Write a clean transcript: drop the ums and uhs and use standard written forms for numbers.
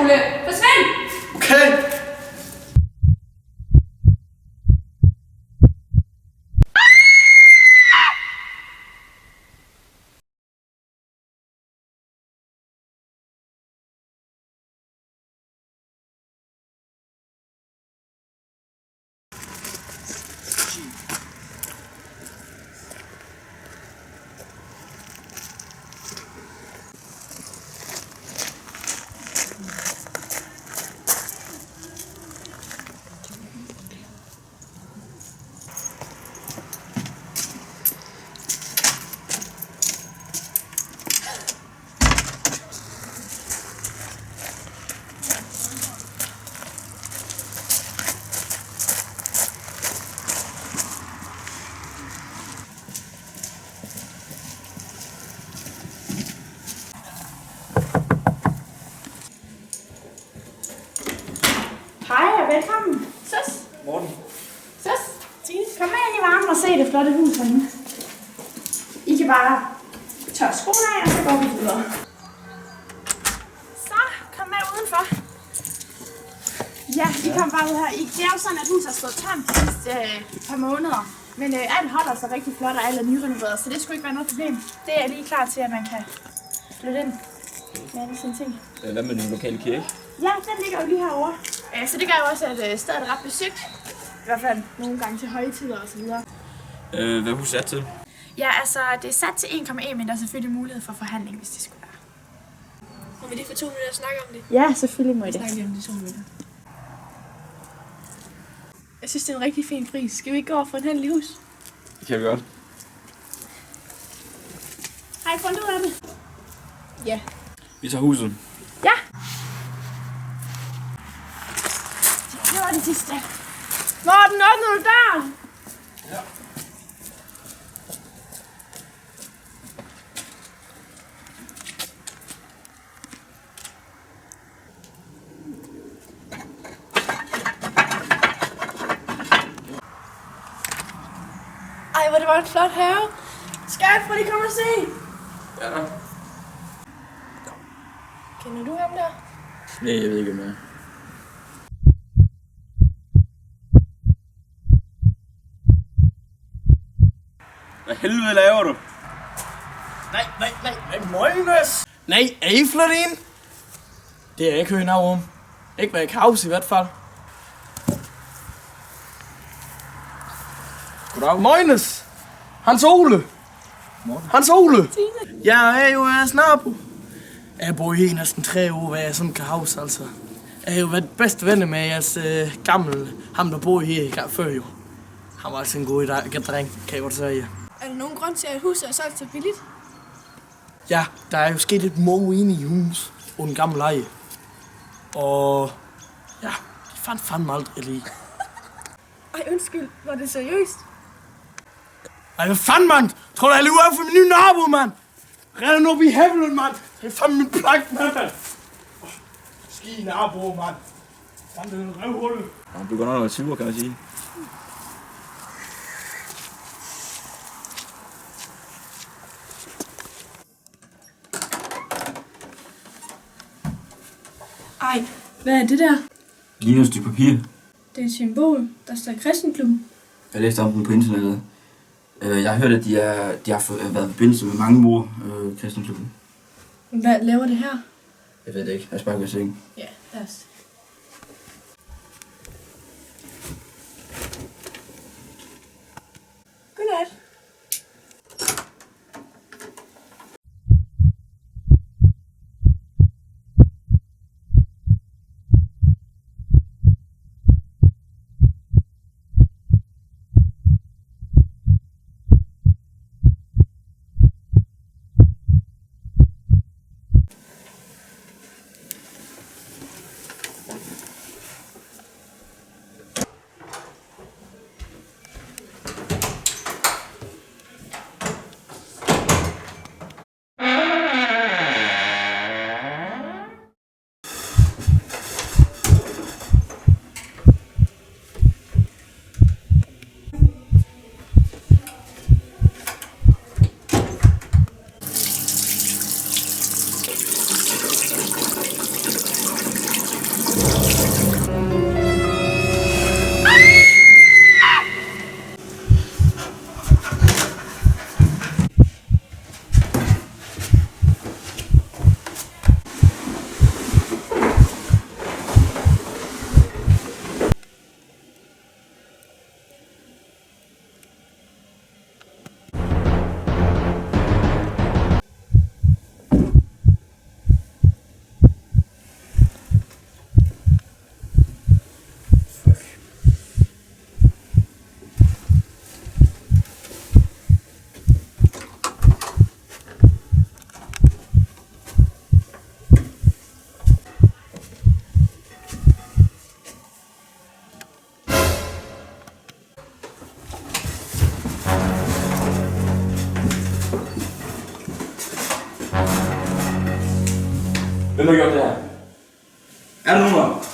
Ole! Forsvind! Okay. Hej og velkommen. Søs. Morten. Søs. Tine. Kom med ind i varmen og se det flotte hus herinde. I kan bare tørre skoene af, og så går vi videre. Så, kom med udenfor. Ja, I kom bare ud her. Det er jo sådan, at huset har stået tomt de sidste par måneder. Men alt holder sig rigtig flot, og alt er nyrenoveret, så det skulle ikke være noget problem. Det er lige klar til, at man kan flytte ind med alle sine ting. Hvad med den lokale kirke? Ja, den ligger jo lige herovre. Så det gør jo også, at stedet er ret besøgt. I hvert fald nogle gange til højtider og så videre. Hvad er huset sat til? Ja, altså det er sat til 1,1, men der er selvfølgelig mulighed for forhandling, hvis det skulle være. Må vi lige få 2 minutter at snakke om det? Ja, selvfølgelig må I det. Snakke lige om det 2 minutter. Jeg synes, det er en rigtig fin pris. Skal vi ikke gå over for en handel i hus? Det kan vi godt. Har I fundet ud af det? Ja. Vi tager huset. Ja! Det var det sidste. Morten, åbner du døren? Ja. Ej, hvor det var en flot have. Skat, prøv lige komme og se. Ja da. Kender du ham der? Nej, jeg ved ikke, hvem det er. Hvad helvede laver du? Nej, Møgnes! Nej, er I flyttet ind? Det er jeg ikke hørt noget om. Ikke hvad jeg kan huske i hvert fald. Goddag, Møgnes! Hans Ole! Hans Ole! Jeg er jo jeres nabo. Jeg bor her i næsten 3 år, hvad jeg sådan kan huske, altså. Jeg har jo været bedste venner med jeres gamle, ham der bor her før jo. Han var altså en god dreng, kan jeg godt sige. Er der nogen grund til, at huset er solgt så billigt? Ja, der er jo sket et mord inde i hus på en gammel leje. Og ja, de fandt fandme aldrig lige. Ej, undskyld. Var det seriøst? Ej, hvad fanden, mand? Tror du, jeg lever af for min nye nabo, mand? Render nu op i himlen, mand. Det er fandme min plank, mand. Ski nabo, mand. Fandme en røvhul. Han blev godt nok noget sur, kan man sige. Ej, hvad er det der? Ligner et stykke papir. Det er et symbol, der står Kristenklubben. Jeg læste om den på internettet. Jeg har hørt, at de har været i forbindelse med mange mord, kristenklubben. Hvad laver det her? Jeg ved det ikke. Jeg spørger, hvis ikke. Ja, lad os. Godnat. Hvem har gjort det her? Er der nogen?